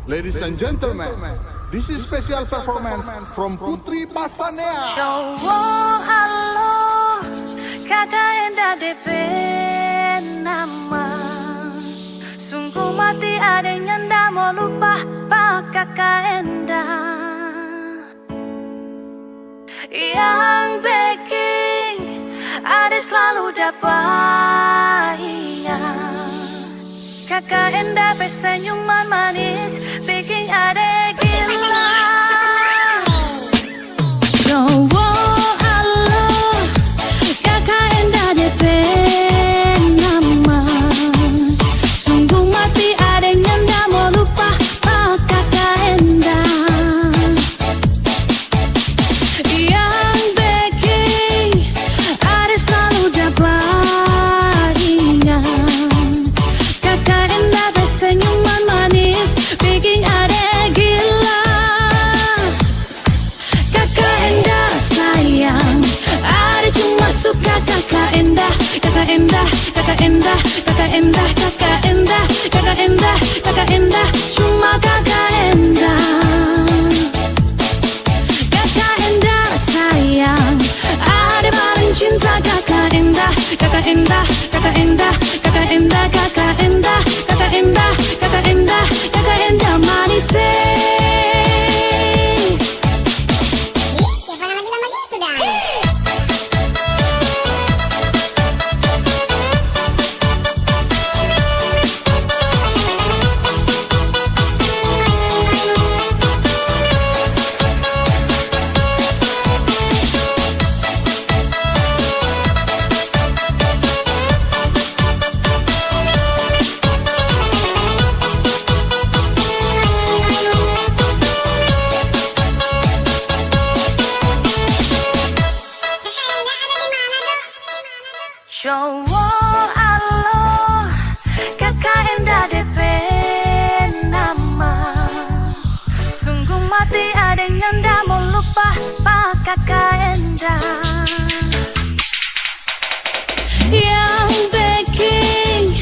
Ladies and gentlemen, this is special performance from Putri Pasanea. Cowok halo, kakak Enda DP nama. Sungguh mati ada yang ndak mau lupa pak kakak Enda. Yang baking ada selalu dapat iya. Kakak Enda bersenyuman manis bikin ada gila. Cowok halo, kakak Enda DP nama. Sungguh mati ada yang ndak mau lupa pak kakak Enda. Yang baking ada selalu dapat ingat. Kakak Enda bersenyuman manis bikin ada gila. Kakak Enda sayang, ada cuma suka kakak Enda. Kakak Enda, kakak Enda, kakak Enda, kakak Enda, kakak Enda, kakak Enda, cuma kakak Enda. Kakak Enda sayang, ada paling cinta kakak Enda. Kakak Enda, kakak Enda, kakak Enda, kakak Enda, kakak Enda, kakak Enda, kakak Enda manis. Jangan lama gitu dah. Cowok halo, kakak Enda DP nama. Sungguh mati ada yang ndak mau lupa pak kakak Enda. Yang baking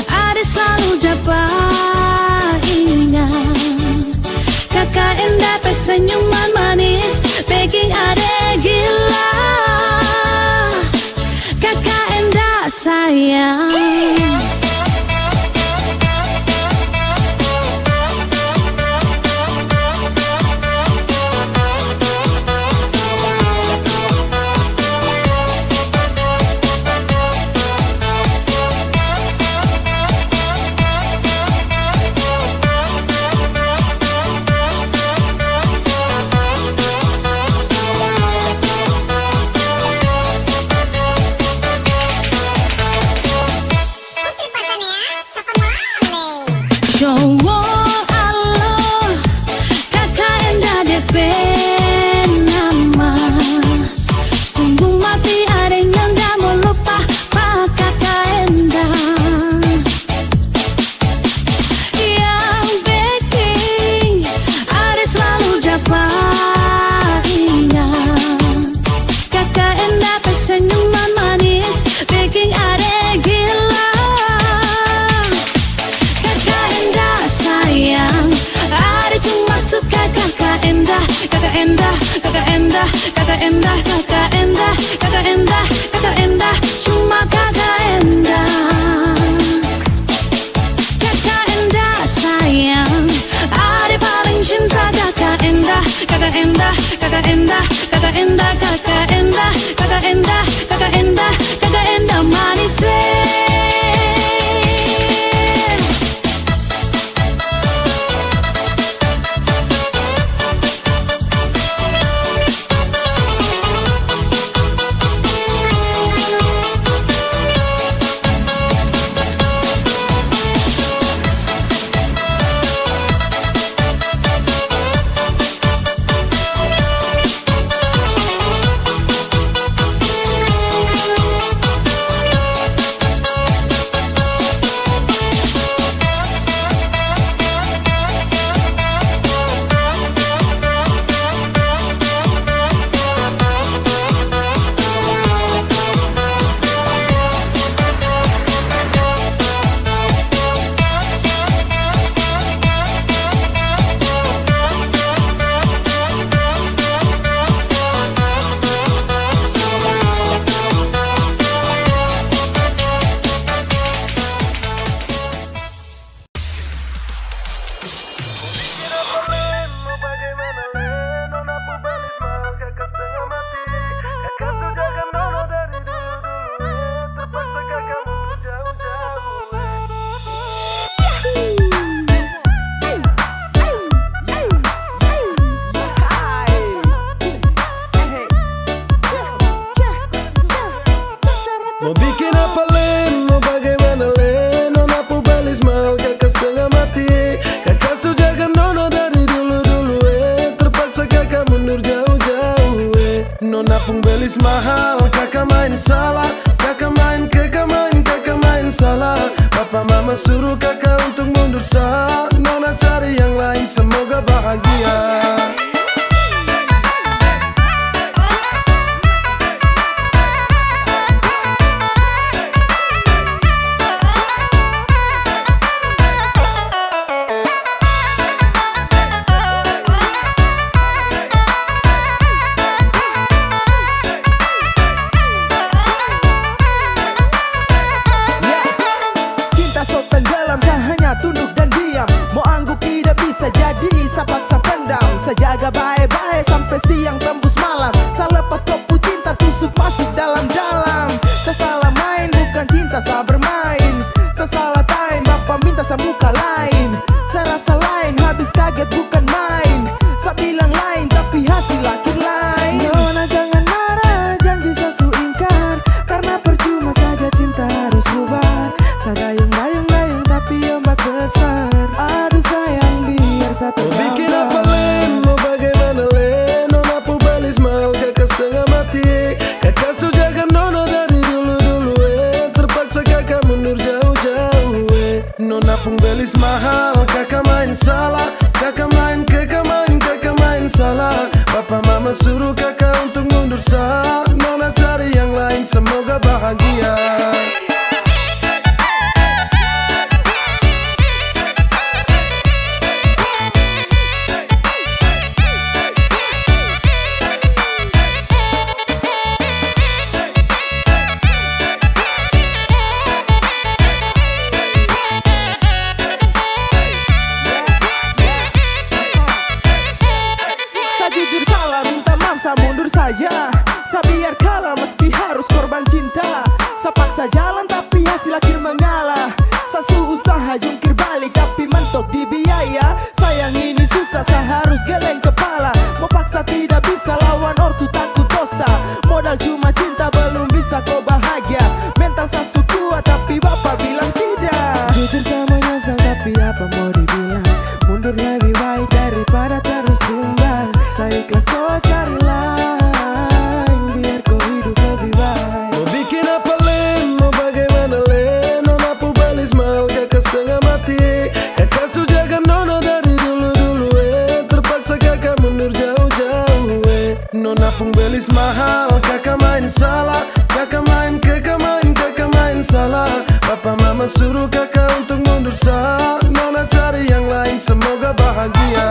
ada selalu dapat ingat. Kakak Enda bersenyuman manis bikin ada gila. Kakak Enda sayang. Putri Pasanea, siapa maling? Cowok halo, kakak Enda DP nama. Sungguh mati ada yang ndak mau lupa pak kakak Enda. Yang baking ada selalu dapat ingat. Kakak Enda bersenyuman manis bikin ada gila. Kakak Enda sayang, ada cuma suka kakak Enda. Kakak Enda, kakak Enda, kakak Enda, kakak Enda, kakak Enda, kakak Enda, cuma kakak Enda. Kakak Enda sayang, ada paling cinta kakak Enda. Kakak Enda, kakak Enda, kakak Enda, kakak Enda, kakak Enda, kakak Enda, kakak Enda manis. belis mahal, kakak main salah. Kakak main salah. Papa mama suruh kakak untuk mundur sah. Nona cari yang lain, semoga bahagia. Tunduk dan diam, mau angguk tidak bisa jadi, saya paksa pendam. Saya jaga baik-baik sampai siang tembus malam. Saya lepas kopu cinta, tusuk masuk dalam-dalam. Saya salah main, bukan cinta saya bermain. Saya salah time, bapak minta saya muka lain. Saya rasa lain, habis kaget bukan main. Saya bilang lain, tapi hasil akhir lain. Nona jangan marah, janji saya su ingkar. Karena percuma saja cinta harus bubar. Saya dayung-dayung tapi ombak besar. Aduh sayang, biar satu mau bikin apa len, mau bagaimana len. Nona pu belis mahal, kakak setengah mati. Kakak su jaga nona dari dulu-dulu terpaksa kakak mundur jauh-jauh Nona pun belis mahal, kakak main salah. Kakak main salah. Papa mama suruh kakak untuk mundur sah. Nona cari yang lain, semoga bahagia. Jujur salah, minta maaf, saya mundur saja. Saya biar kalah meski harus korban cinta. Saya paksa jalan tapi hasil akhir mengalah. Saya usaha jungkir balik tapi mentok di biaya. Sayang ini susah, saya harus geleng kepala. Mau paksa tidak bisa, lawan ortu takut dosa. Modal cuma cinta belum bisa kau bahagia. Mental saya kuat tapi bapak bilang tidak. Jujur saya menyesal tapi apa mau dibilang. Mundur lebih baik daripada terus tumbang. Saya ikhlas kau cari lain, biar kau hidup lebih baik. Mau bikin apa len, mau bagaimana len. Nona pu belis mahal, kakak setengah mati. Kakak su jaga nona dari dulu-dulu terpaksa kakak mundur jauh-jauh Nona pun belis mahal, kakak main salah. Kakak main salah. Papa mama suruh kakak untuk mundur sah. Nona cari yang lain, semoga bahagia.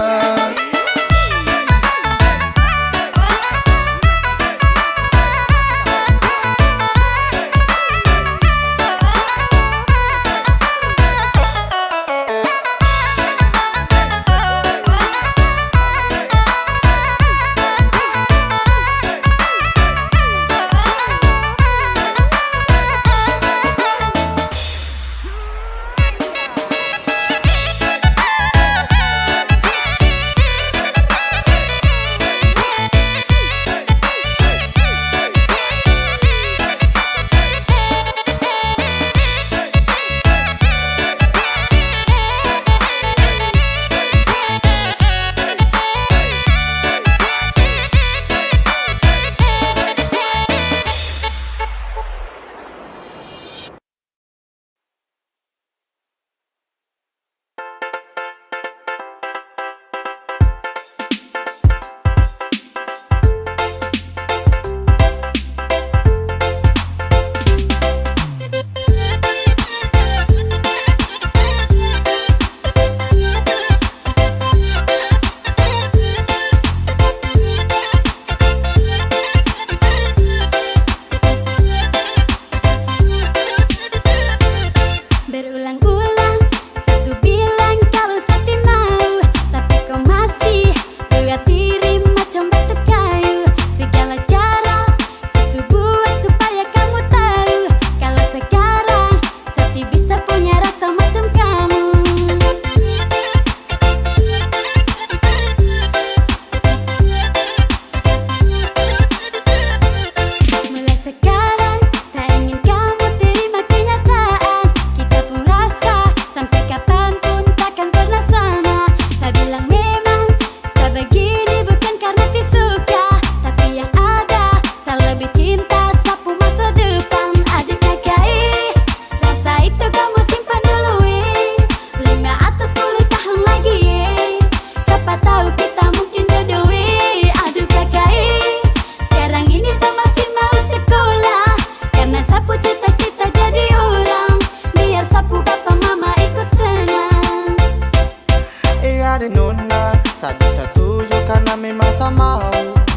ada nona, satu-satuju karena memang saya mau.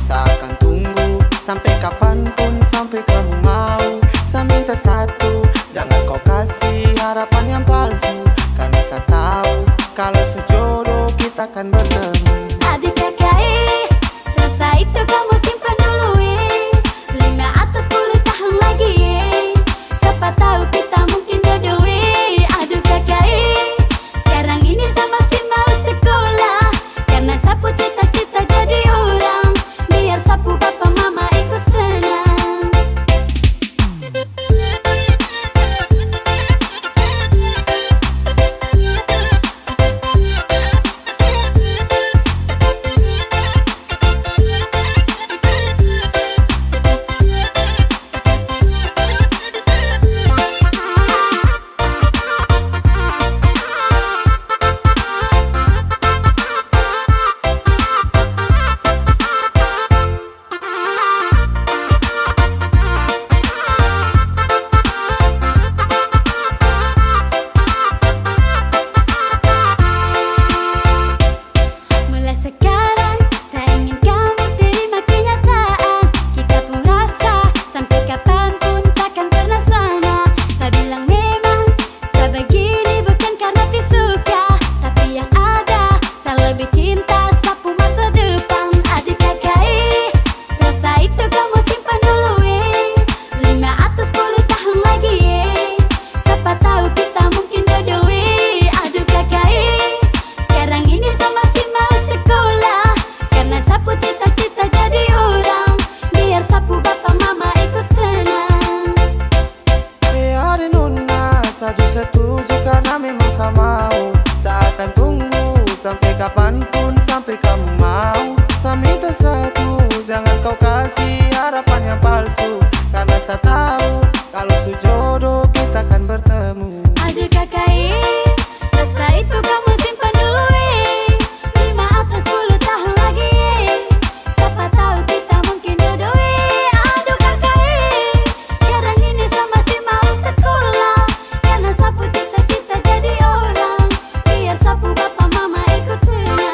Saya akan tunggu sampai kapanpun, sampai kamu mau. Saya minta satu, jangan kau kasih harapan yang palsu, karena saya tahu kalau sejodoh kita akan bertemu. Adik kakak, rasa itu kamu simpan dulu 5 atau 10 tahun lagi siapa tahu kita mungkin jodoh Aduh kakak, sekarang ini saya masih mau sekolah, karena sapu cita-cita jadi orang, biar sapu papa mama ikut senang. Mulai sekarang saya ingin kamu terima kenyataan, kita pun rasa sampai kapanpun takkan pernah sama. Saya bilang memang saya begini bukan karena disuka, tapi yang ada saya lebih cinta sapu masa depan. Adik kakak, rasa itu kamu simpan dulu 5 atau 10 tahun lagi siapa tahu kita mungkin jodoh Aduh kakak, sekarang ini saya masih mau sekolah, karena sapu cita-cita jadi orang, biar sapu bapak mama ikut senang. Ada nona, satu-satuju karena memang saya mau. Saya akan tunggu sampai kapanpun, sampai kamu mau. Saya minta satu, jangan kau kasih harapan yang palsu, karena saya tahu kalau sejodoh kita akan bertemu. Aduh kakak, rasa itu kamu simpan dulu 5 atau 10 tahun lagi siapa tahu kita mungkin jodoh Aduh kakak, sekarang ini saya masih mau sekolah, karena sapu cita-cita jadi orang, biar sapu bapak mama ikut senang.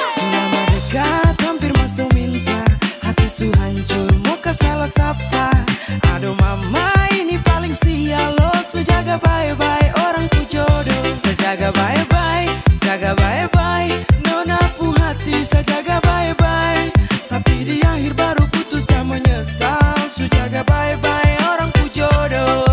Selama dekat hampir masuk minta, hati su hancur mau ke salah sapa. Aduh mama ini paling sial lo, su jaga baik-baik orang ku jodoh. Sejaga baik-baik, jaga baik-baik, nona pu hati saya jaga baik-baik, tapi di akhir baru putus sama menyesal. Su jaga baik-baik orang ku jodoh.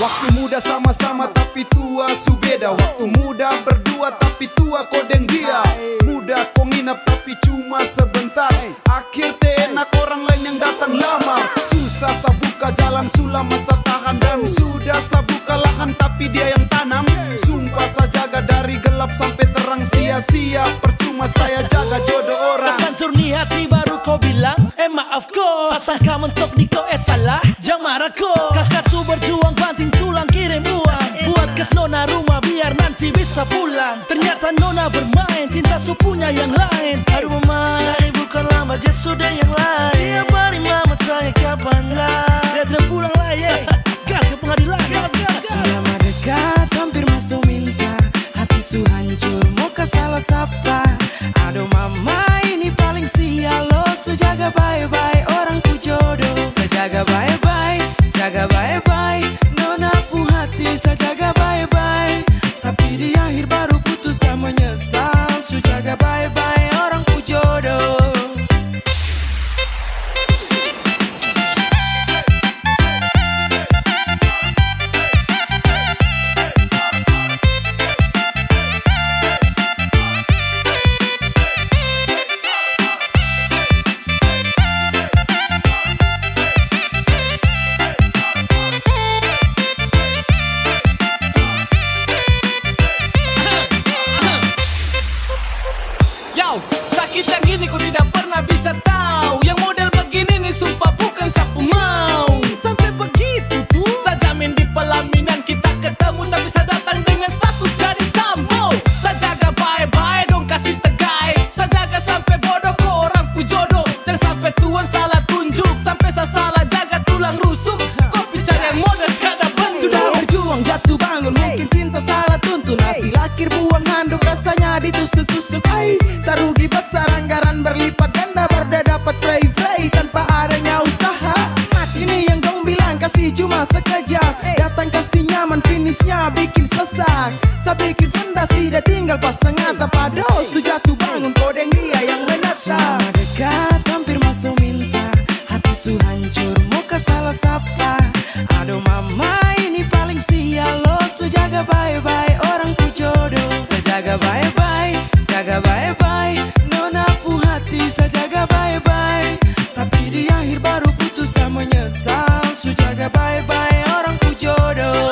Waktu muda sama-sama tapi tua su beda. Waktu muda berdua tapi tua kau deng dia. Muda kau nginap tapi cuma sebentar. Akhir enak orang lain yang datang lama. Susah saya buka jalan sulam masa tahan, dan sudah saya buka lahan tapi dia yang tanam. Sumpah saya jaga dari gelap sampai terang, sia-sia percuma saya jaga jodoh orang. Kesancur ni hati baru kau bilang maaf ko. Sasangka mentok di kau salah, jangan marah ko. Kakak su berjuang banting tulang kirim uang, buat kes nona rumah biar nanti bisa pulang. Ternyata nona bermain, cinta su punya yang lain. Aduh mama, saya bukan lama, dia sudah yang lain. Tiap hari mama tanya kapan lah, dia terpulang lah gas ke pengadilan, gas. Selama dekat hampir masuk minta, hati su hancur mau ke salah sapa. Jaga bye-bye, jaga bye-bye. Nona pu hati sa jaga bye-bye. Tapi di akhir baru putus sama menyesal. Su jaga bye-bye orang pu jodoh. Yo, sakit yang gini ku tidak pernah bisa tahu. Yang model begini nih sumpah bukan sapu mau. Sampai begitu tuh. Saya jamin di pelaminan kita ketemu, tapi saya datang dengan status jadi tamu. Saya jaga bye-bye dong kasih tegai. Saya jaga sampai bodoh kok orang pu jodoh. Jangan sampai tuan salah tunjuk, sampai saya salah jaga tulang rusuk. Kopi cari yang model kada bentuk. Sudah berjuang jatuh bangun, mungkin cinta salah tuntun. Hasil akhir buang handuk rasanya ditusuk-tusuk. Hai, sarugi besar anggaran berlipat ganda. Berda dapat frey-frey tanpa adanya usaha. Ini yang dong bilang kasih cuma sekejap. Datang kasih nyaman, finishnya bikin sesak. Saya bikin fondasi, dia tinggal pasang atap. Aduh, su jatuh bangun, kodeng dia yang menatap. Semua dekat, hampir masuk minta. Hati su hancur, muka salah sapa. Aduh mama, ini paling sial lo. Su jaga bye-bye orang pu jodoh. Saya jaga bye-bye, jaga bye-bye. Nona pu hati, saya jaga bye-bye. Tapi di akhir baru putus sama menyesal. Su jaga bye-bye orang pu jodoh.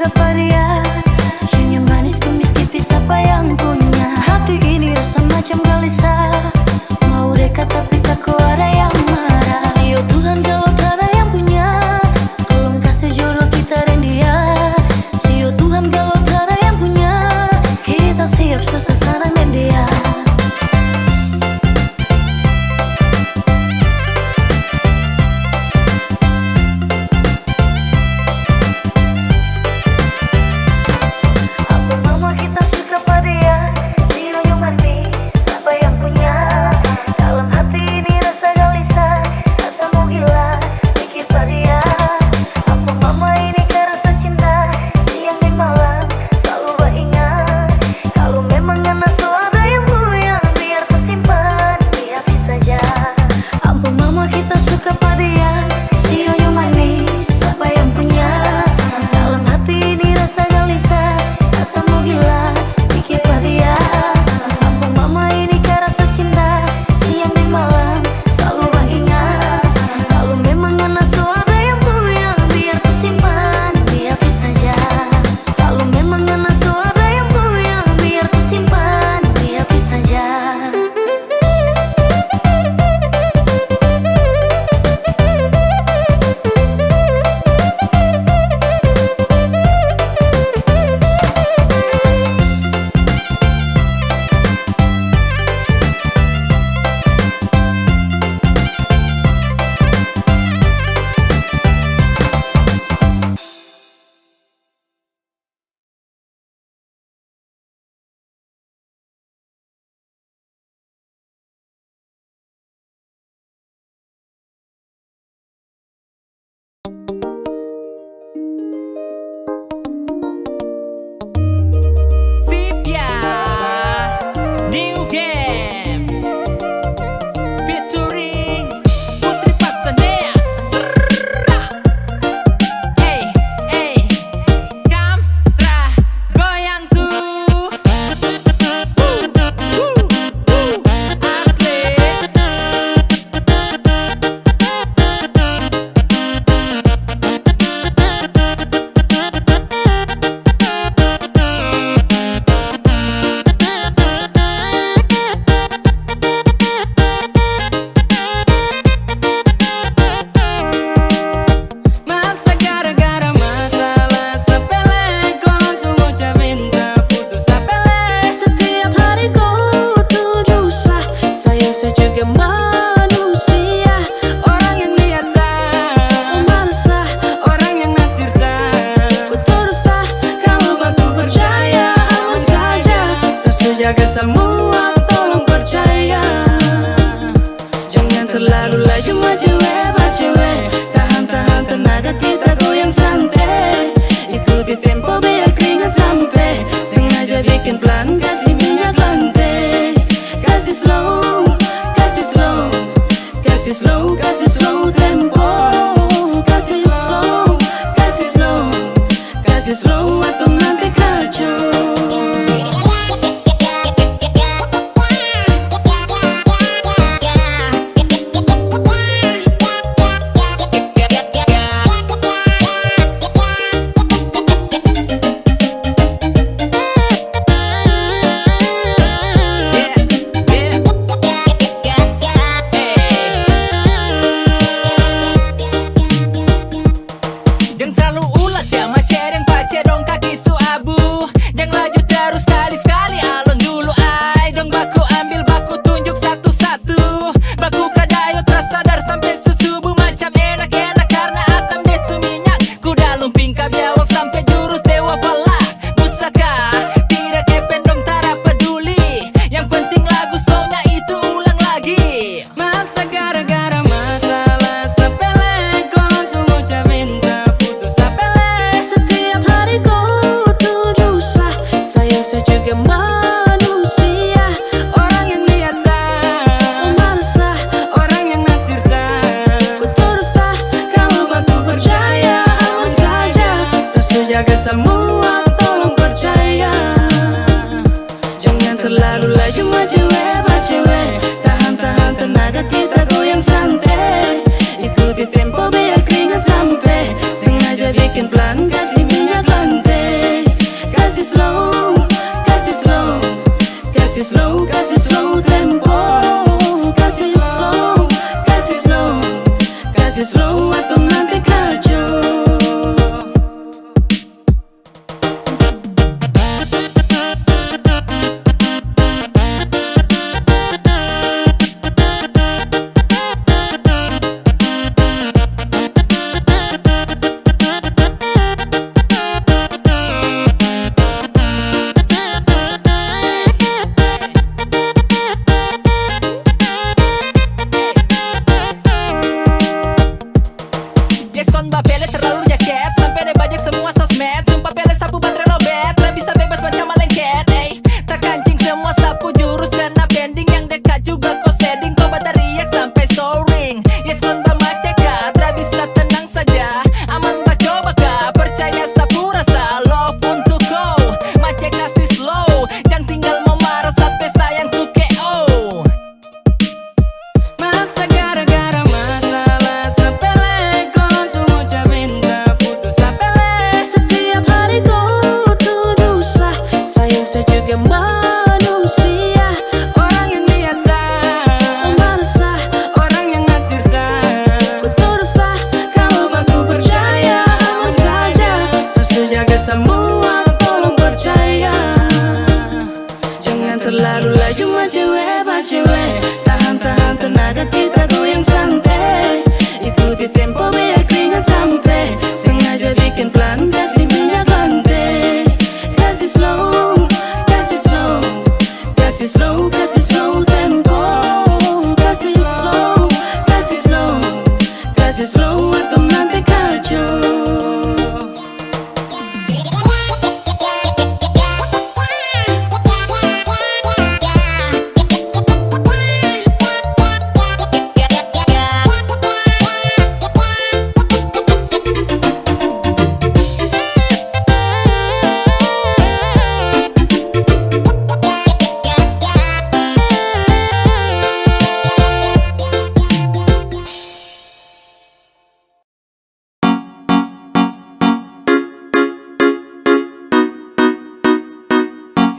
apa dia? Senyum manis kumis tipis apa yang punya? Hati ini rasa macam gelisah, mau dekat tapi takut ada yang marah. Sio Tuhan kalau tak ada yang punya, tolong kasih jodoh kita dan dia. Sio Tuhan kalau tak ada yang punya, kita siap susah senang dan dia. Apa mama kita suka pada dia? Senyum manis apa yang punya? Dalam hati ini rasa gelisah, rasa mau gila mikir pada dia. Apa mama ini ke rasa cinta, siang dan malam selalu beringat. Kalau memang nggak ada yang punya, biar tersimpan di hati saja. Apa mama kita suka pada dia? Senyum manis apa yang punya? Dalam hati ini rasa gelisah, rasa mau gila mikir pada dia. Apa mama ini ke rasa cinta, siang dan malam selalu beringat. Kalau memang nggak ada yang punya, biar tersimpan di hati saja. Kalau memang nggak ada yang punya, biar tersimpan di hati saja. Sip ya, new game featuring Putri Pasanea. Hey, hey, Kamtra goyang tuh. Masa gara-gara masalah sepele kau langsung ucap minta putus sepele. Setiap hari kau tuduh sah, saya juga manusia. Orang yang lihat sah, Malas sah, orang yang naksir sah. ku terus sah. Kalau batu percaya aman saja, sesu jaga semua tolong percaya. Jangan terlalu laju maju hebat cewek, tahan-tahan tenaga kita goyang santai. Ikuti tempo biar keringat sampai, sengaja bikin pelan kasih minyak lantai. Kasih slow, kasih slow, kasih slow, kasih slow tempo. Kasih slow, kasih slow, kasih slow atau nanti kacau. Jangan terlalu ulat ya, macereng pace dong kaki su abu. Jangan laju terus sekali-sekali, alon dulu ay. Dong baku ambil baku tunjuk satu-satu. Baku kadayo tersadar sampai susubu macam enak-enak karena atam desu minyak. Kuda lumping kabiawak sampai jurus dewa falak. Pusaka tidak kepen dong tara peduli. Yang penting lagu songnya itu ulang lagi. Masa gara-gara masalah sepele kau langsung ucap minta putus sepele. Setiap hari kau tuduh sah, saya juga manusia. Orang yang lihat sah, Malas sah, orang yang naksir sah. ku terus sah. Kalau batu percaya aman saja, sesu jaga semua tolong percaya. Jangan terlalu laju maju hebat cewek, tahan-tahan tenaga kita goyang santai. Ikuti tempo biar keringat sampai, sengaja bikin pelan kasih minyak lantai. Saya juga manusia, orang yang biasa, manusia, orang yang naksirsa. Ku teruslah kalau aku percaya, aman saja. Susu jaga semua, tolong percaya. Jangan terlalu laju cewek, cewek. Tahan-tahan tenaga kita goyang santai. Ikuti tempo biar keringat sampai. Sengaja bikin pelan, kasih minyak lantai. Kasih slow, kasih slow, kasih slow, kasih slow tempo. Kasih slow, kasih slow, kasih slow atau nanti kacau.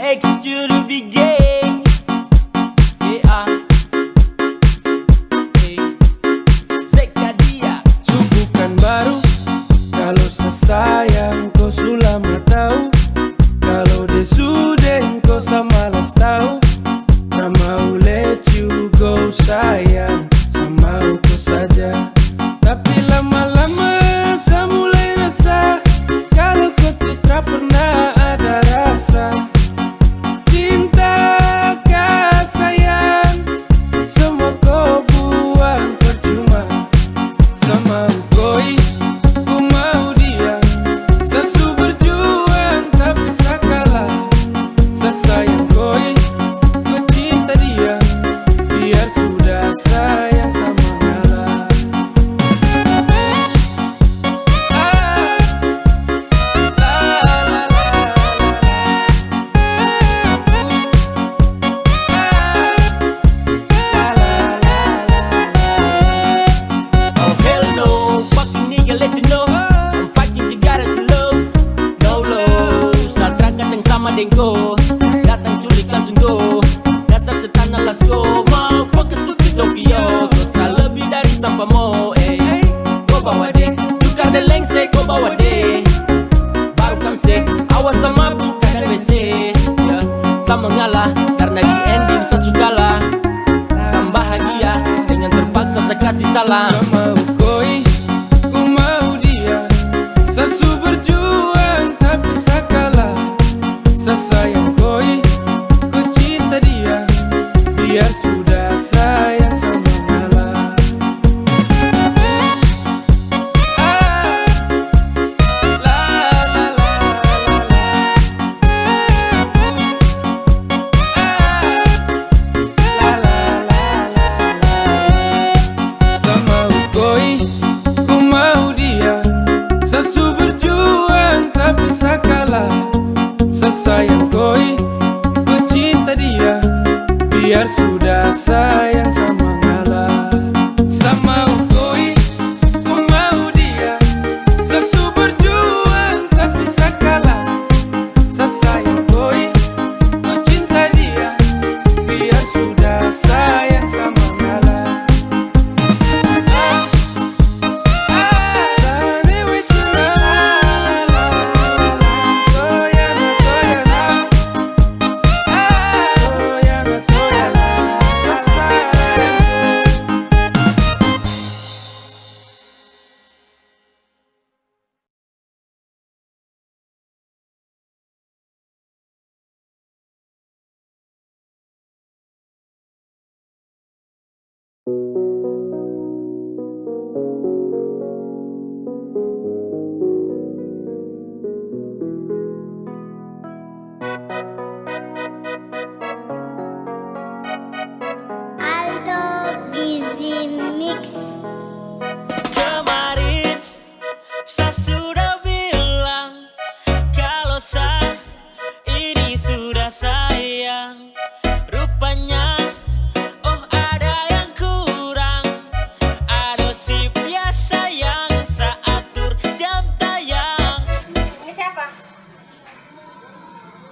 Execute the game. Yeah. Zekadia. Subukan baru. Kalau sesayang kau sulama tahu. Kalau desudeng kau samalas tahu. Tak mau let you go sayang. Sama kau saja. Tapi lama-lama saya mulai rasa. Kalau kau tuh tak pernah ada rasa. Datang culik langsung go. Dasar setan alas go. Mau fokus stupid Tokyo. Kau tak lebih dari sampah mo. Go bawa deh. Tukar the lengse go bawa deh. Baru kamse. Awas sama bukan WC ya. Sama ngalah karena di ending saya sukalah. Kan bahagia dengan terpaksa saya kasih salam. Sama koi, ku mau dia. Sasu berjuang tapi saya kalah. Sayang koi, ku cinta dia. Biar sudah sayang sama ngalah. Sama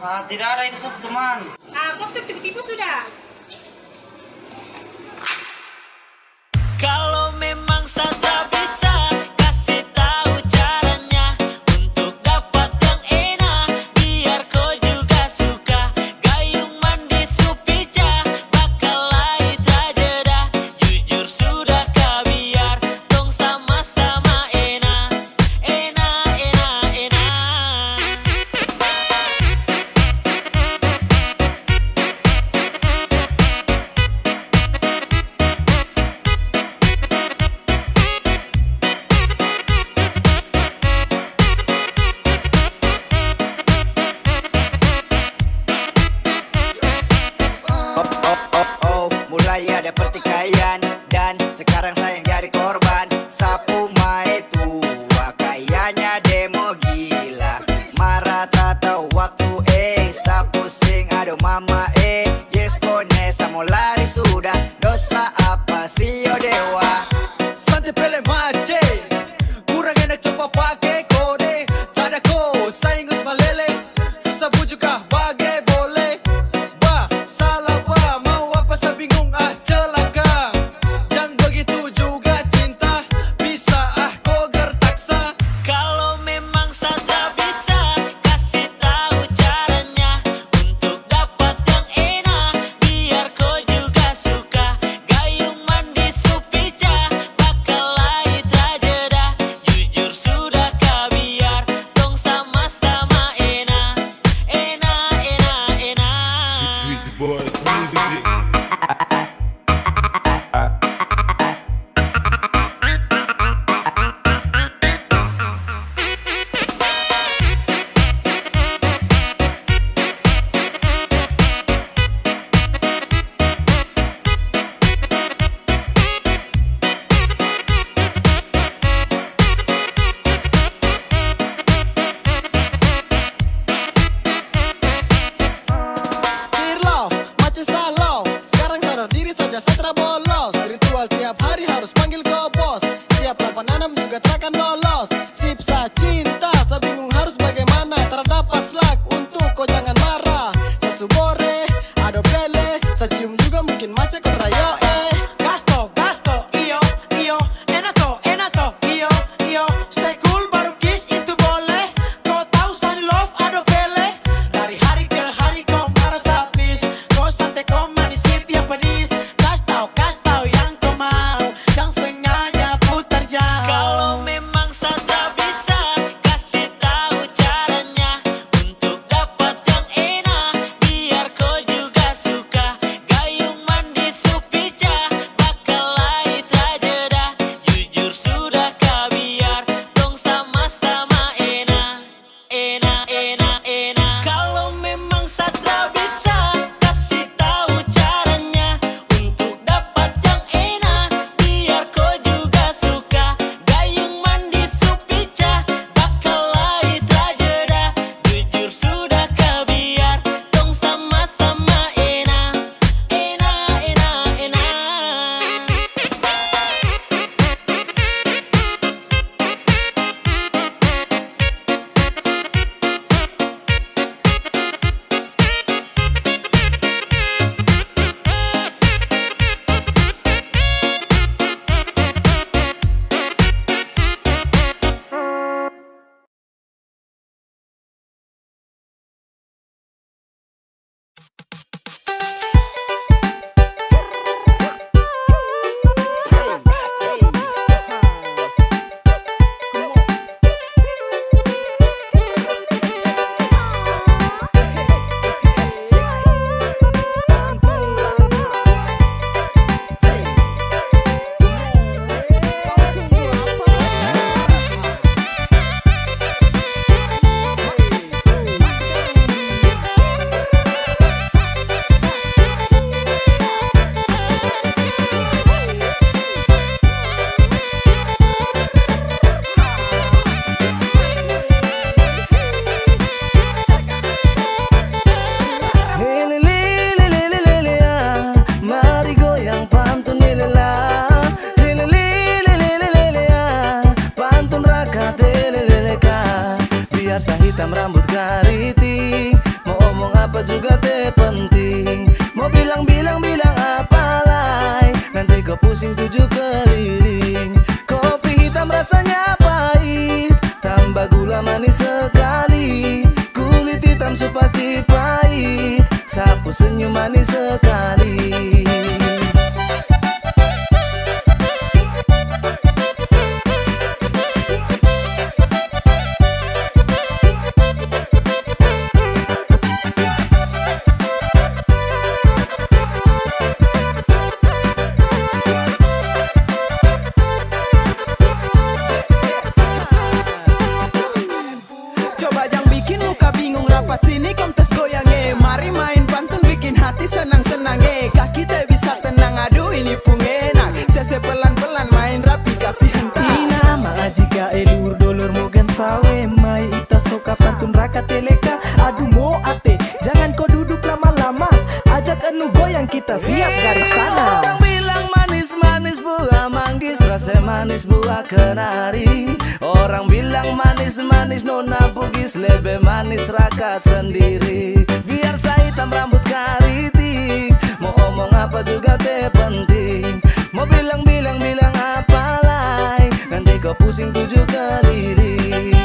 Tidak ada itu sob teman. Kok tipu-tipu sudah? Kalau memang Sandra bisa kasih tahu caranya untuk dapat yang enak, biar kau juga suka. Gayung mandi Supica bakal lait aja dah. Jujur sudah kah biar tong sama-sama enak, enak, enak, enak. Mulai ada pertikaian dan sekarang saya yang jadi korban. Sapu mai tua kayaknya demo gila. Marah tak tahu waktu sapu sing aduh mama yes kone samo lari sudah. Dosa apa sih yo dewa? Santai pele mace kurang enak coba pakai kode. Sadako saing gus malele susah bujuk kah bagai boleh. Bah salah bah mau apa saya bingung celaka. Jangan begitu juga cinta bisa kau gertaksa. Kalau memang Sandra bisa kasih tahu caranya untuk dapat yang enak, biar kau juga suka. Gayung mandi Supica bakal lait aja dah. Jujur sudah kah biar tong sama-sama enak, enak, enak, enak. Dear love, macam salau. Sekarang sadar diri saja setelah bolos. Ritual tiap hari harus panggil go bos. Siap 86 juga takkan lolos. Sipsa cinta, saya bingung harus bagaimana. Terdapat slack untuk kau jangan marah. Saya subore, ado pele. Saya cium juga mungkin masih kau trayo Gasto, gasto, iyo, iyo. Enato, enato, iyo, iyo. Stay cool baru kiss itu boleh. Kau tahu sunny love ado pele. Dari hari ke hari kau marah sapis. Kau santai kau manis sip yang pedis. Kas tau yang kau mau. Jangan sengaja putar jauh. Kalau memang Sandra bisa kasih tahu caranya untuk dapat yang enak, biar kau juga suka. Gayung mandi Supica bakal lait aja dah. Jujur sudah kah biar tong sama-sama enak, enak, enak, enak. Kalau memang Sandra bisa kasih tahu caranya untuk dapat yang enak, biar kau juga suka. Gayung mandi Supica bakal lait aja dah. Jujur sudah kah biar tong sama-sama enak, enak, enak, enak. Biar saya hitam rambut keriting, mau omong apa juga teh penting. Mau bilang-bilang apa lagi, nanti kau pusing 7 keliling. Kopi hitam rasanya pahit, tambah gula manis sekali. Kulit hitam su pasti pahit, sapu senyum manis sekali. Coba yang bikin muka bingung rapat sini kontes goyangnya. Mari main pantun bikin hati senang-senang kaki teh bisa tenang, aduh ini pun enak. Sese pelan-pelan main rapi kasih hentak. Ina maajiga elur dolor mogan sawe mai ita soka pantun raka teleka. Aduh mo ate jangan kau duduk lama-lama, ajak enu goyang kita siap garis tanah. Orang bilang manis-manis buah manggis, rasa manis buah kenari. Orang bilang manis-manis nona bugis, lebih manis rakat sendiri. Biar saya hitam rambut keriting, mau omong apa juga teh penting. Mau bilang apa lagi, nanti kau pusing 7 keliling.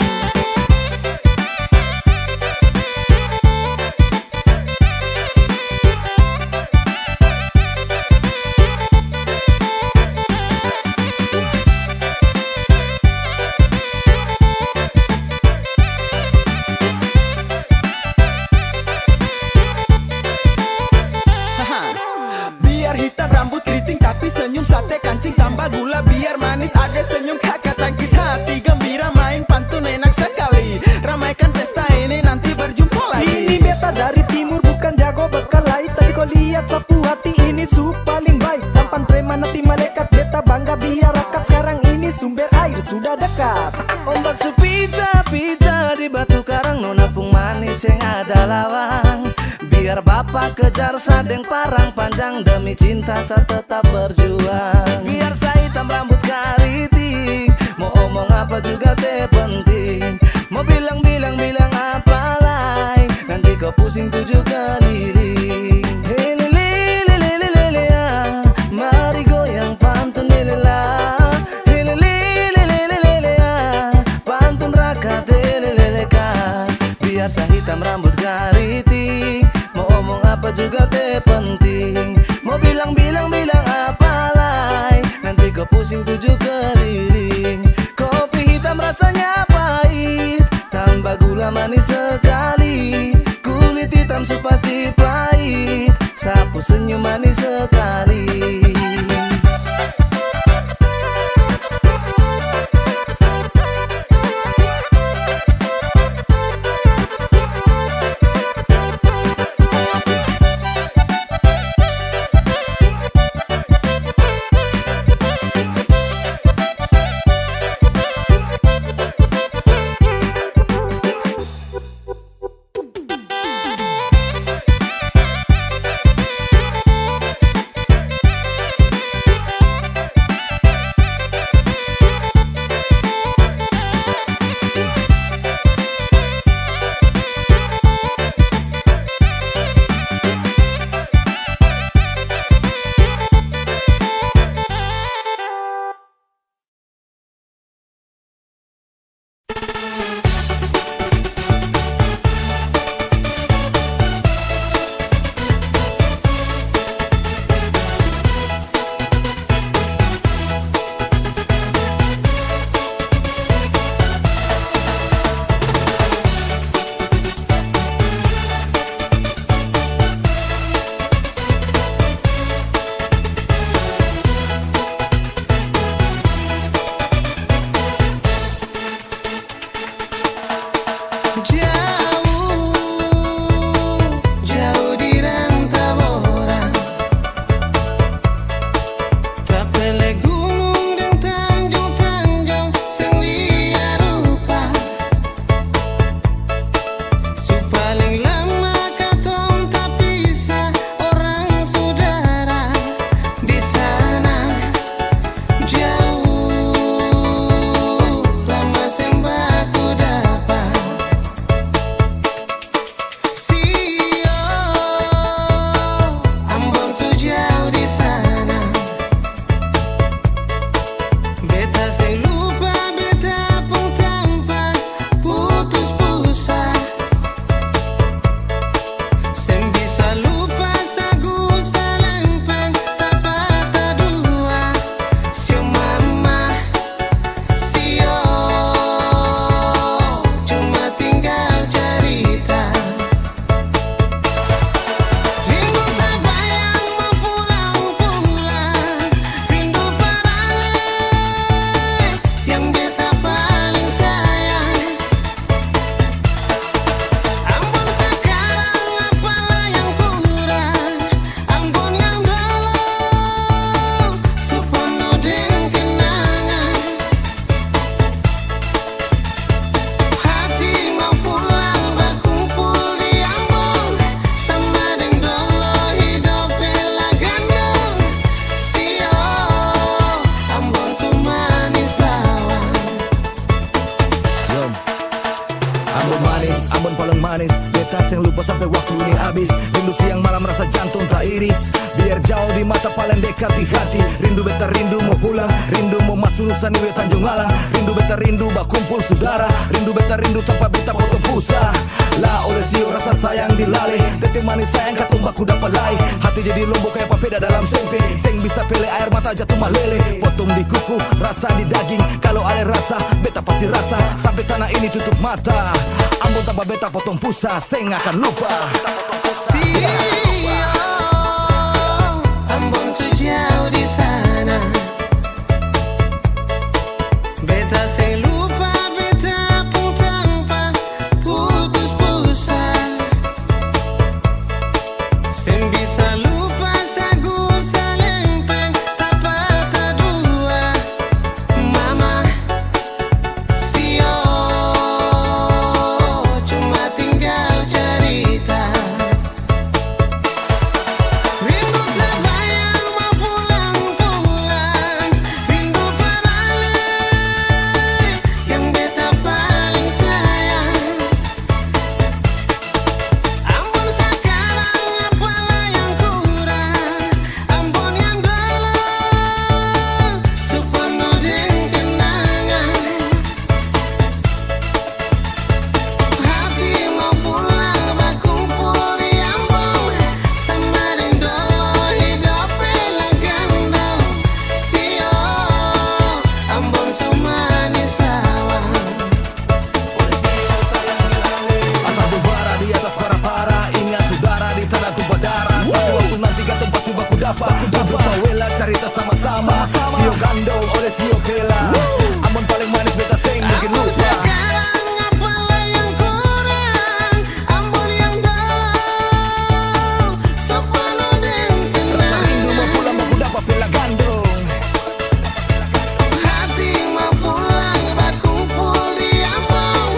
Biar hitam rambut keriting tapi senyum sate kancing tambah gula. Biar manis ada senyum kakak tangkis hati gembira. Main pantun enak sekali, ramaikan pesta ini nanti berjumpa lagi. Ini beta dari timur bukan jago berkelahi, tapi kau lihat sapu hati ini su paling baik. Tampan preman hati malaikat beta bangga biar rakat. Sekarang ini sumber air sudah dekat. Ombak su pizza di batu karang, nona pung manis yang ada lawang. Biar bapak kejar sadeng parang panjang, demi cinta saya tetap berjuang. Biar saya hitam rambut keriting, mau omong apa juga teh penting. Mau bilang apa lagi, nanti kau pusing 7 keliling. Hey, lele, mari goyang pantun lele. Hey, lele, pantun rakat lele. Biar saya hitam rambut keriting, mau omong apa juga teh penting. Mau bilang apa lagi, nanti kau pusing 7 keliling. Kopi hitam rasanya pahit, tambah gula manis sekali. Kulit hitam su pasti pahit, sapu senyum manis sekali. Ambon manis, Ambon paling manis. Beta yang lupa sampai waktu ini habis. Rindu siang malam rasa jantung tak iris. Biar jauh di mata paling dekat di hati. Rindu beta rindu mau pulang. Rindu mau masuk Nusa Niwe Tanjung Alang. Rindu beta rindu bak kumpul saudara. Rindu beta rindu tanpa beta potong pusat. Lah oleh sio rasa sayang dilale. Teteh manis sayang katumbak kuda palai. Hati jadi lombok kayak papeda dalam sempe. Seng bisa pele air mata jatuh malele. Potong di kuku, rasa di daging. Kalau ada rasa, beta pasti rasa. Sampai tanah ini tutup mata. Ambon tanpa beta potong pusat. Seng akan lupa. Ambon sejauh di sana, beta seng lupa, beta pun tanpa putus puasa. Seng bisa lupa sagu salempeng tak patah dua. Mama sio cuma tinggal cerita. Rindu terbayang mau pulang-pulang. Rindu paralel yang beta paling sayang. Ambon sekarang apalah yang kurang. Ambon yang dulu sepenuh dengan kenangan. Hati mau pulang berkumpul di Ambon sama dengan dulu hidup legenda. Sio Ambon semanis tawang. Asal bara di atas para-para. Ingat saudara di tanah tumpah darah. Satu waktu nanti ke tempat tiba ku dapat. Duduk bawela cerita sama-sama. Sio gandong oleh sio kela. Ambon paling manis beta seng bikin Ambon lupa. sekarang apalah yang kurang. Ambon yang dulu sepenuh dengan Rasa rindu mau kenangan. pulang mau ku dapat pela gandong. Hati mau pulang berkumpul di Ambon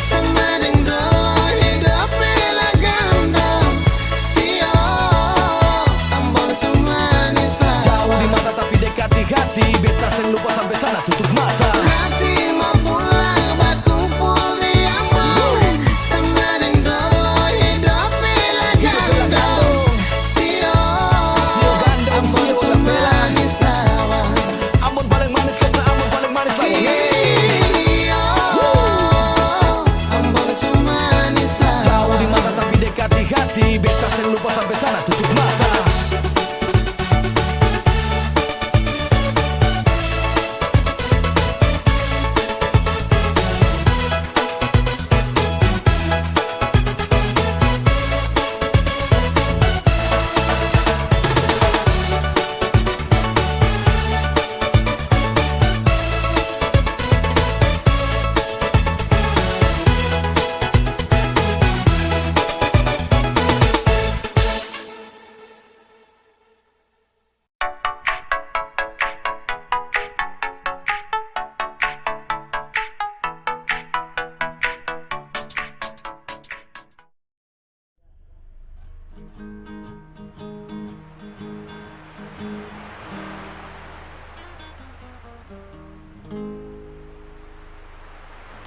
sama dengan dulu hidup legenda. Sio Ambon semanis Jauh tawang. di mata tapi dekat di hati. Beta seng lupa sampai tanah tutup mata. Hati mau pulang berkumpul di Ambon sama dengan dulu hidup legenda. Sio gandong, Ambon sio semanis tawang. Ambon paling manis kata Ambon paling manis sayang. Sio Ambon semanis Jauh tawang. di mata tapi dekat di hati. Beta seng lupa sampai tanah tutup mata.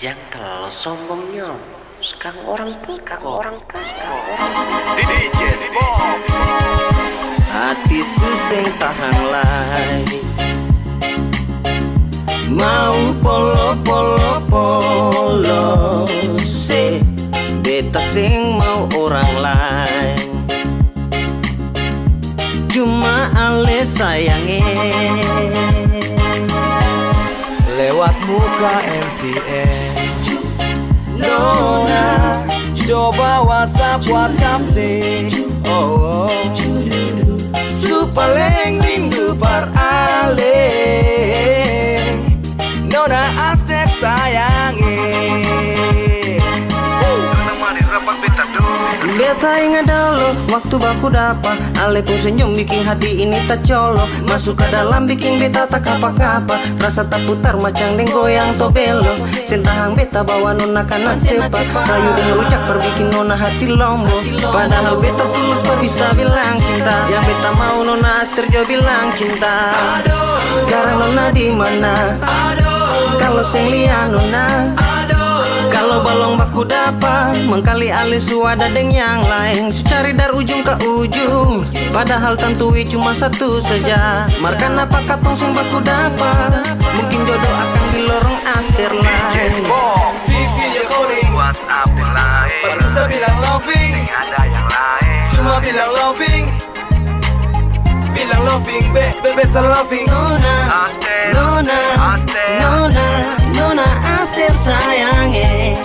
Jangan terlalu sombongnya. Sekarang orang hati suseng tahan lagi. Mau polo se beta sing mau orang lain. Cuma ale sayange lewat muka MCN. Nona coba WhatsApp sih. Oh, supaleng rindu par ale. Nona astet sayange. Beta ingat dulu waktu baku dapat ale pun senyum bikin hati ini tak colok. Masuk ke dalam bikin beta tak apa-apa. Rasa tak putar macam deng goyang to belok. Sentahang beta bawa nona kanan sepak. Rayu dan rujak perbikin nona hati lombok. Padahal beta tulus kok bisa bilang cinta. Yang beta mau nona Aster jo bilang cinta. Sekarang nona di mana? Kalau seng lia nona Kalau balong baku dapat mengkali alis suada deng yang lain, cari dari ujung ke ujung, padahal tantui cuma satu saja. Markan apa katong sing baku dapat, mungkin jodoh akan di lorong aster lain. Vivi ya calling, WhatsApp yang lain, bisa bilang loving, ada yang lain, cuma bilang loving, bilang loving, better loving. Nona, Nona, Nona, Nona Aster sayangnya.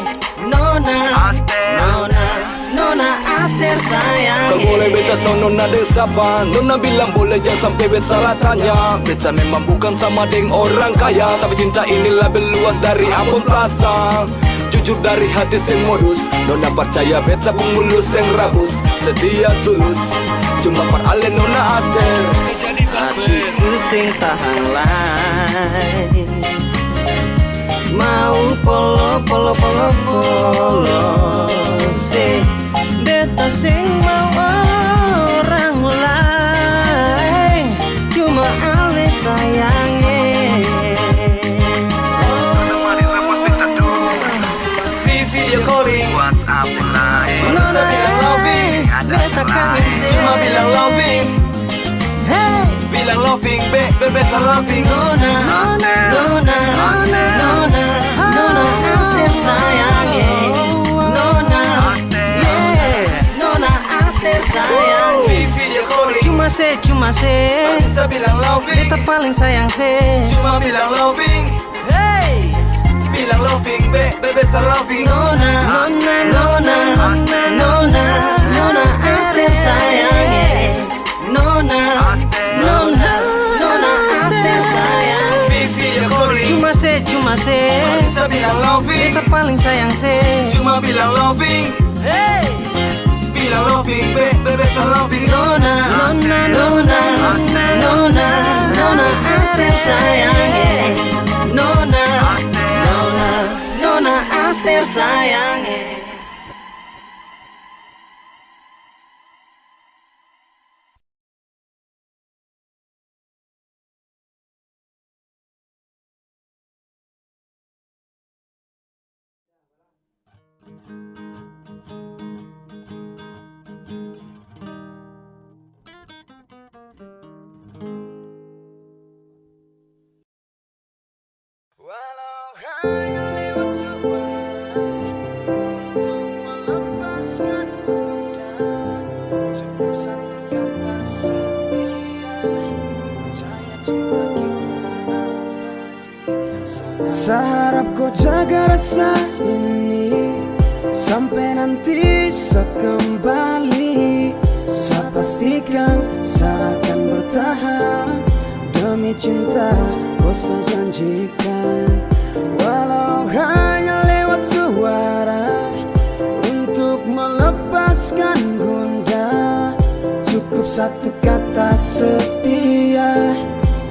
Nona, Nona, Nona Aster sayang. Kau boleh beta tahu nona ada siapa. Nona bilang boleh jangan sampai beta salah tanya. Beta memang bukan sama deng orang kaya, tapi cinta ini lebih luas dari Ambon Plaza. Jujur dari hati sing modus, nona percaya beta pengulus yang rabus, setia tulus, cuma peralen nona Aster. Hati susing tahan lain, mau polo polo polo polo se beta sing mau orang lain, cuma ale sayangnya. Vivi ya calling, WhatsApp yang lain, bisa bilang loving, beta kangen cuma bilang loving, hey. bilang loving, better loving. Nona, Nona, Nona, Nona Aster sayangnya. Nona, yeah, Nona Aster sayang. Vivi ya calling, Cuma se, bisa bilang loving, beta paling sayang se. cuma bilang loving, Hey, bilang loving, better loving. Nona, Nona, Nona, Nona, Nona Aster sayangnya. Nona, Nona, Nona Aster sayang. Vivi ya calling, Cuma se, bisa bilang loving, beta paling sayang se. cuma bilang loving, Hey, bilang loving, better loving. Nona, Nona, Nona, Nona, Nona Aster sayangnya. Nona, Nona, Nona Aster sayangnya. Walau hanya lewat suara untuk melepaskan bunda, cukup satu kata setia, percaya cinta kita abadi. Seharap kau jaga rasa ini sampai nanti saya kembali. Saya pastikan saya akan bertahan demi cinta. Kau saya janjikan, walau hanya lewat suara untuk melepaskan gundah, cukup satu kata setia,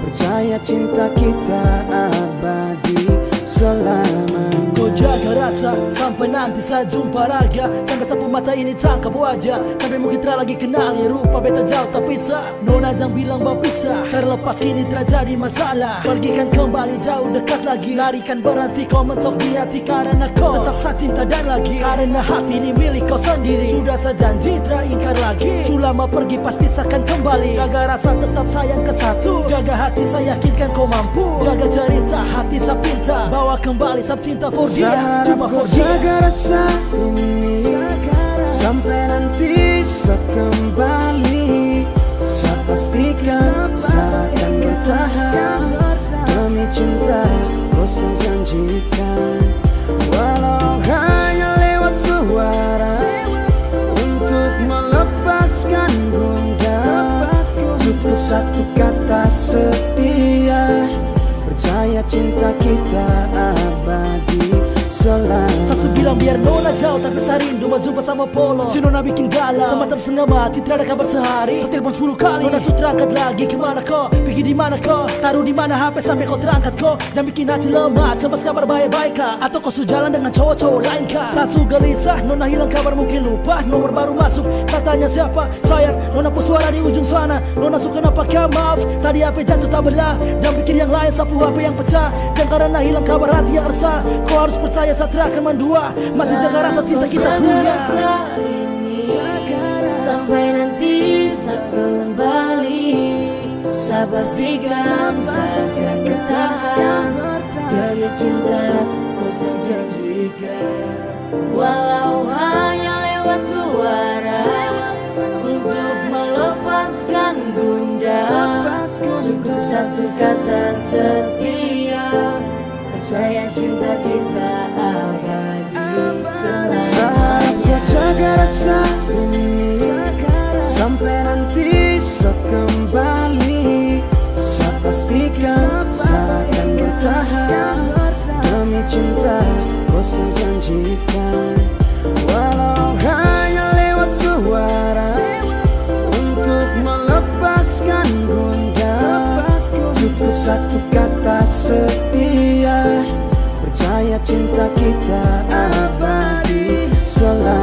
percaya cinta kita abadi selamanya. Kau jaga rasa sampai nanti saya jumpa raga, sampai sapu mata ini tangkap wajah, sampai mungkin tak lagi kenali rupa beta jauh tak bisa. Nona jangan bilang berpisah, terlepas kini terjadi masalah. Pergikan kembali jauh dekat lagi, larikan berhenti kau mentok di hati, karena kau tetap saya cinta dan lagi, karena hati ini milik kau sendiri. Sudah saya janji tak ingkar lagi, selama pergi pasti saya akan kembali. Jaga rasa tetap sayang ke satu, jaga hati saya yakinkan kau mampu, jaga cerita hati saya pinta, bawa kembali sab cinta for dia, cuma for dia. Jaga rasa ini sampai nanti saya kembali. Saya pastikan saya akan bertahan demi cinta. Kau saya janjikan, walau hanya lewat suara untuk melepaskan gundah, cukup satu kata setia, percaya cinta kita abadi selamanya. Sasu bilang biar Nona jauh tapi saya rindu mau jumpa sama Polo. Si Nona bikin galau semacam setengah mati, tidak ada kabar sehari. Saya telepon 10 kali, Nona sudah terangkat lagi. Kemana kau? Pergi di mana kau? Taruh di mana HP sampai kau terangkat kau? Jangan bikin hati lemah, sempat kabar baik-baik kah? Atau kau sudah jalan dengan cowok-cowok lain kah? Sasu gelisah, Nona hilang kabar mungkin lupa. Nomor baru masuk, saya tanya siapa? Sayang, Nona pun suara di ujung sana. Nona suka apakah maaf? Tadi HP jatuh tak belah. Jangan pikir yang lain, sapu HP yang pecah. Dan karena hilang kabar hati yang resah, kau harus percaya Satria akan mendua, masih jaga rasa cinta kita punya. Sampai nanti saya kembali, saya pastikan saya akan bertahan demi cinta kau saya janjikan. Walau hanya lewat suara, untuk melepaskan gundah, cukup satu kata setia, percaya cinta kita abadi selamanya. Jaga rasa ini sampai nanti saya kembali, saya pastikan saya akan bertahan demi cinta kau saya janjikan. Walau hanya lewat suara, untuk melepaskan gundah, cukup satu kata setia, percaya cinta kita abadi selamanya.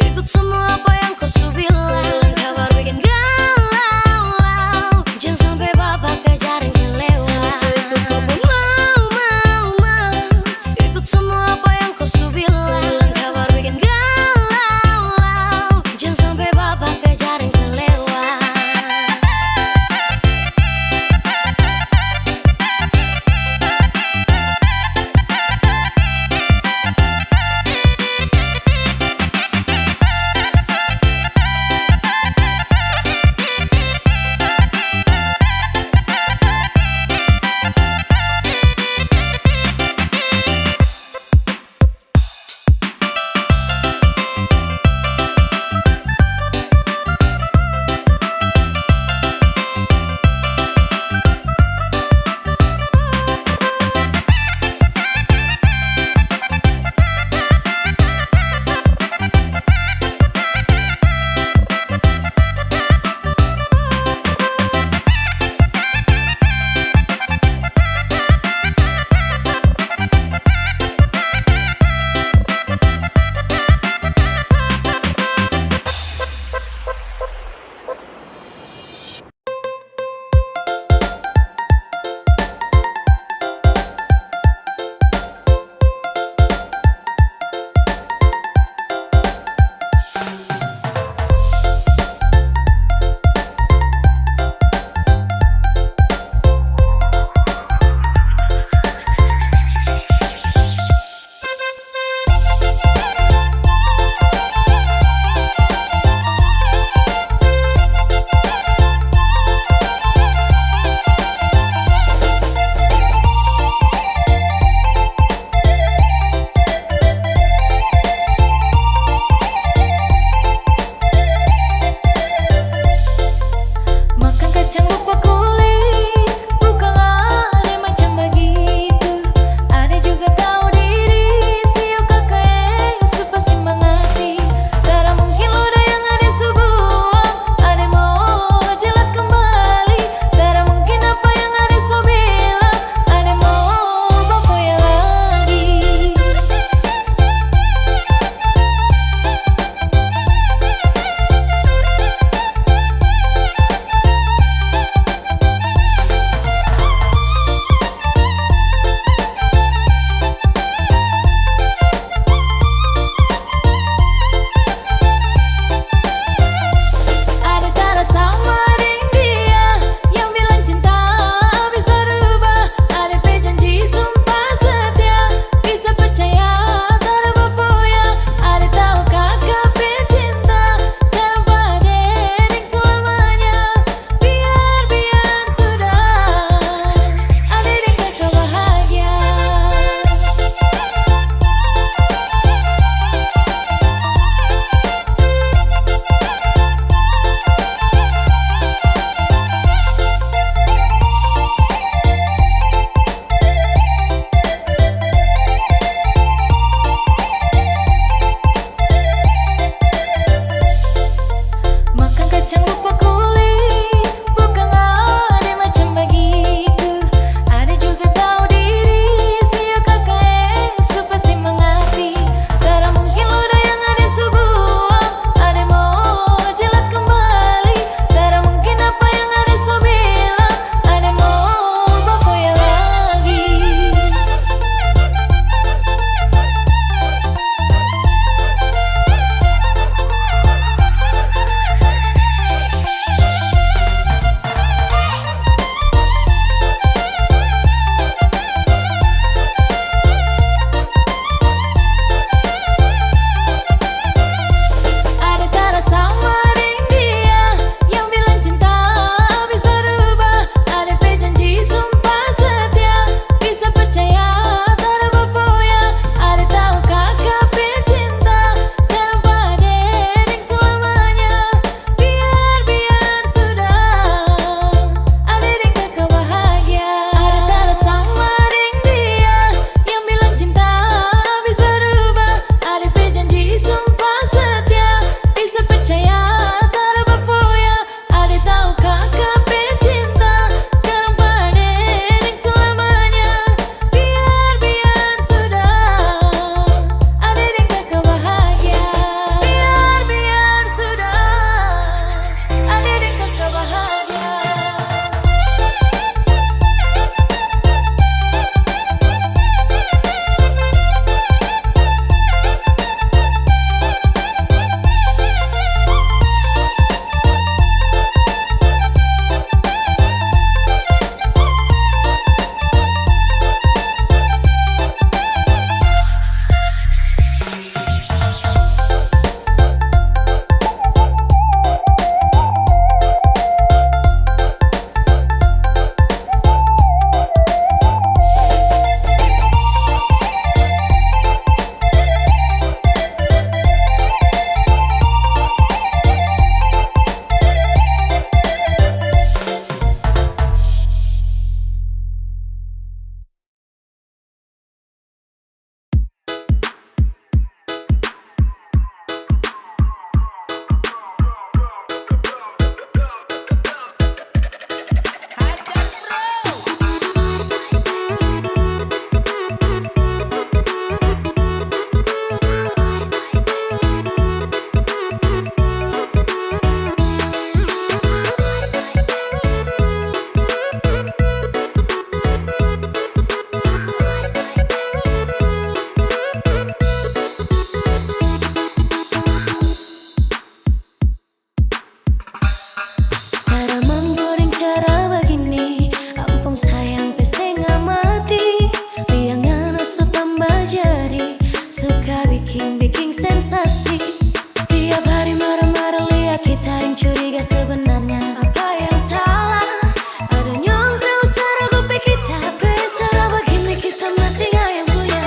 Ikut semua apa yang kau su bilang, yang curiga sebenarnya apa yang salah. Ada yang terus ragu kita besar begini kita masih gak yang punya.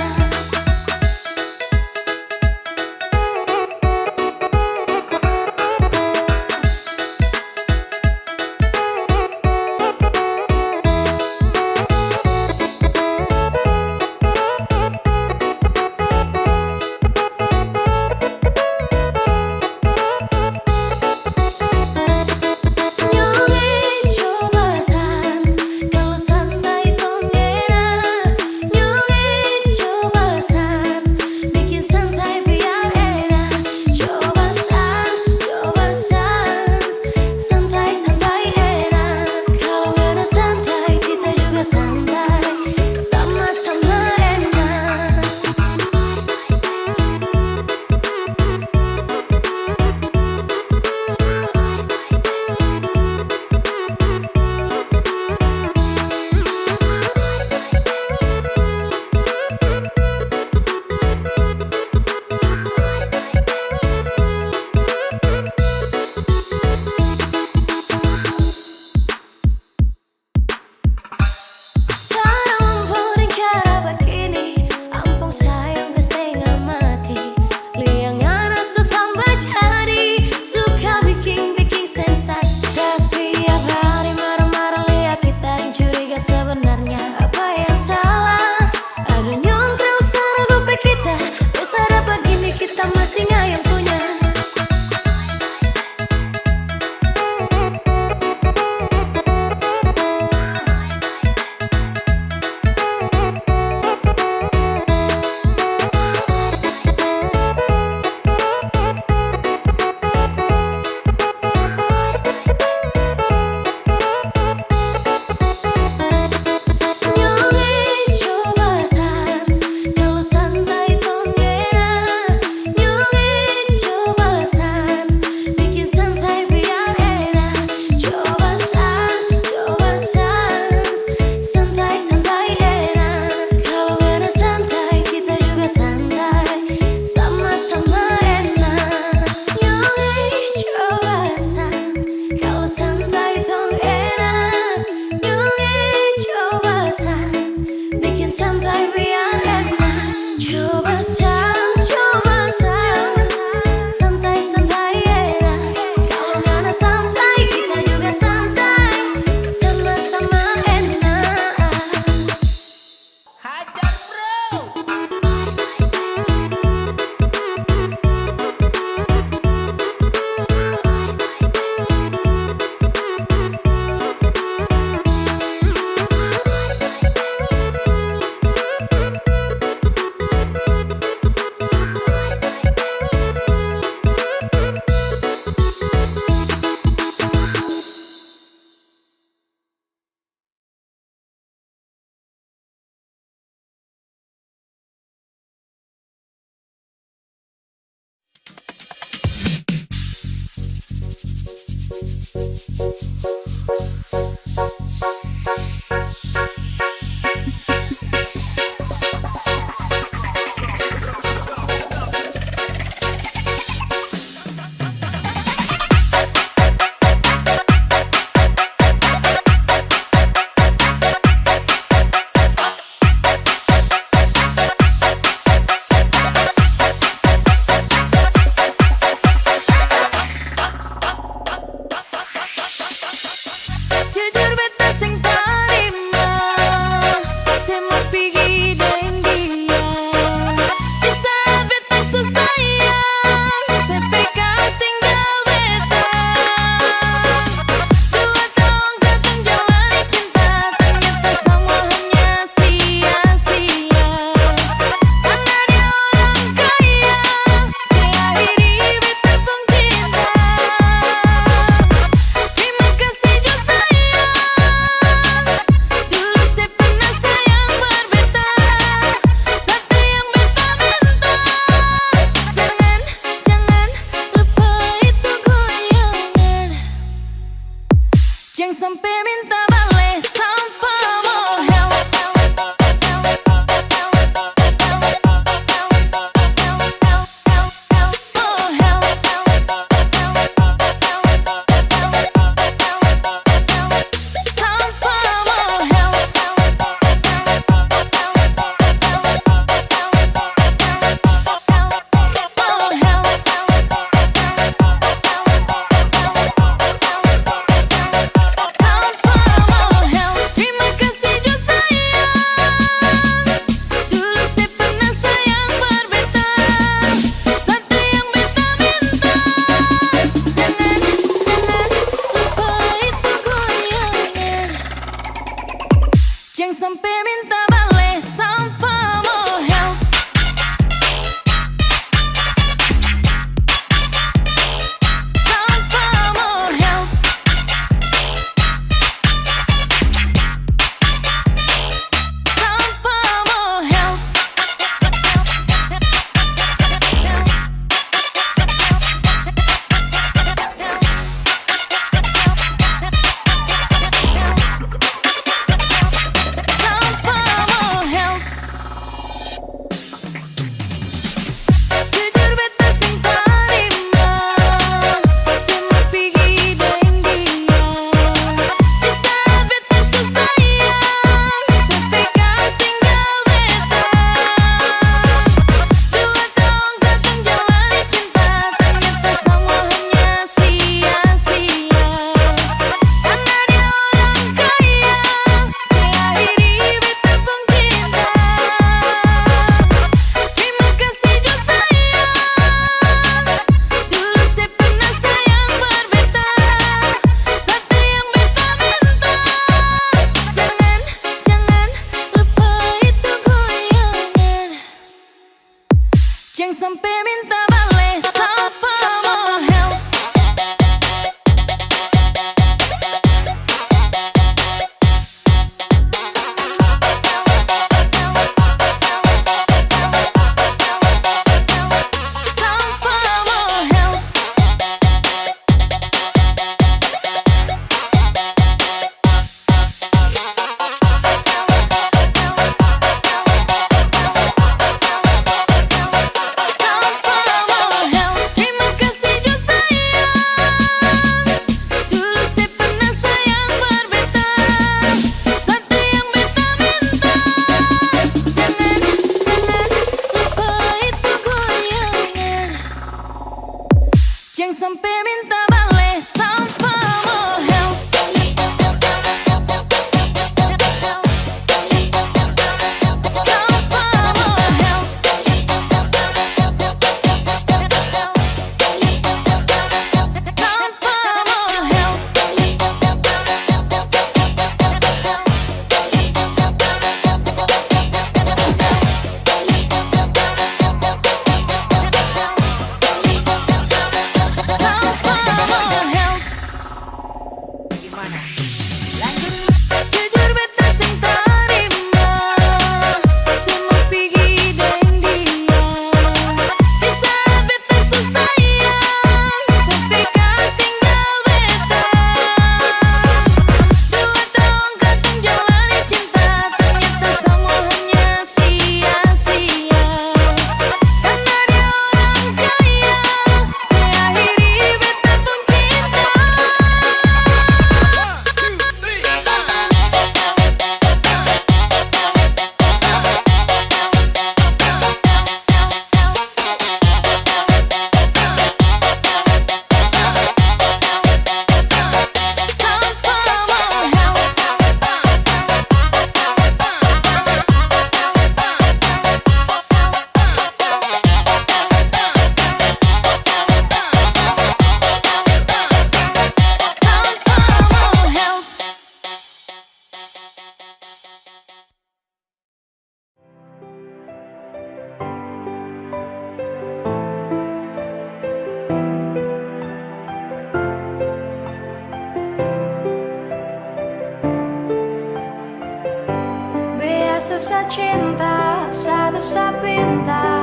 susah cinta, satu sapinta.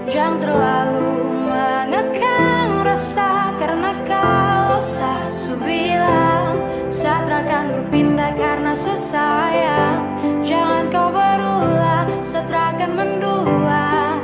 Jangan terlalu mengekang rasa, karena kau sasu bilang saat akan berpindah karena susah sayang. Jangan kau berulah saat akan mendua.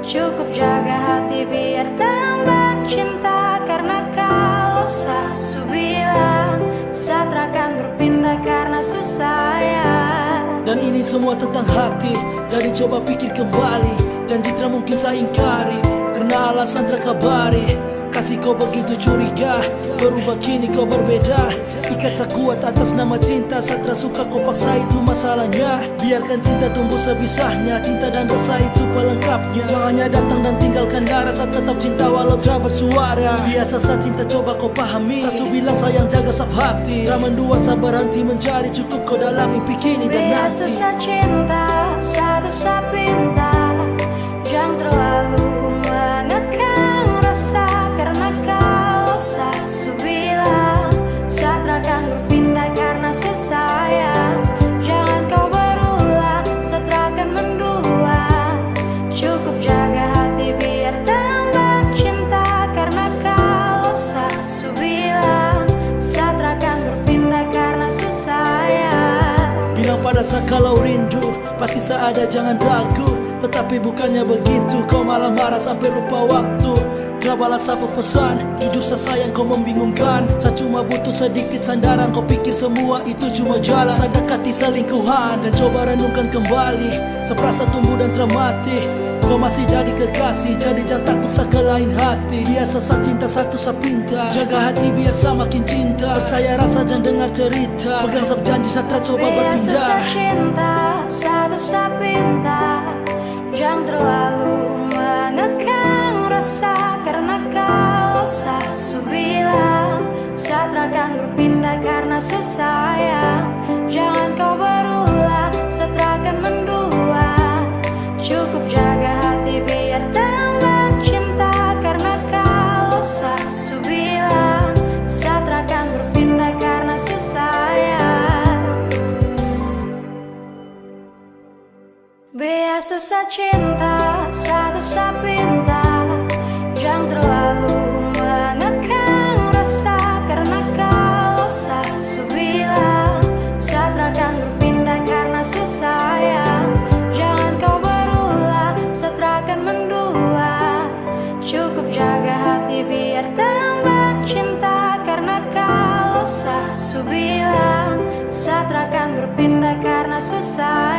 Cukup jaga hati biar tambah cinta, karena kau sasu bilang saat akan berpindah karena susah sayang. Dan ini semua tentang hati, jadi coba pikir kembali. Janji tak mungkin saya ingkari, karena alasan terkabari. Kasih kau begitu curiga, berubah kini kau berbeda. Ikat tak kuat atas nama cinta, saat suka kau paksa itu masalahnya. Biarkan cinta tumbuh sebisahnya, cinta dan rasa itu pelengkapnya. Jangannya datang dan tinggalkan darah, saat tetap cinta walau tak bersuara. Biasa saat cinta coba kau pahami, sasu bilang sayang jaga sab hati. Tak mendua sabar berhenti mencari, cukup kau dalam mimpi kini dan Biar nanti. susah cinta, satu sapinta. Jangan terlalu mengekang rasa, karena kau sasu bilang saat akan berpindah karena susah sayang. Jangan kau berulah saat akan mendua. Cukup jaga hati biar tambah cinta, karena kau sasu bilang saat akan berpindah karena susah sayang. Bilang pada saat kalau rindu, pasti saat ada jangan ragu. Tetapi bukannya begitu, kau malah marah sampai lupa waktu. Gak balas apa pesan, jujur saya sayang kau membingungkan. Saya cuma butuh sedikit sandaran, kau pikir semua itu cuma jalan. Saya dekati selingkuhan dan coba renungkan kembali. Seperasa tumbuh dan termati, kau masih jadi kekasih, jadi jangan takut sa ke lain hati. Biasa sa cinta satu sa pinta, jaga hati biar sa makin cinta. Percaya rasa jangan dengar cerita, pegang sab janji satra coba Biar susah berpindah. cinta, satu sapinta. Jangan terlalu mengekang rasa, karena kau sasu bilang saat akan berpindah karena susah sayang. Jangan kau berulah saat akan mendua. Cukup jaga hati biar tambah cinta, karena kau sasu bilang saat akan berpindah karena susah sayang. Biar susah cinta, satu sapinta. Jangan terlalu mengekang rasa, karena kau sasu bilang saat akan berpindah karena susah sayang. Jangan kau berulah saat akan mendua. Cukup jaga hati biar tambah cinta, karena kau sasu bilang saat akan berpindah karena susah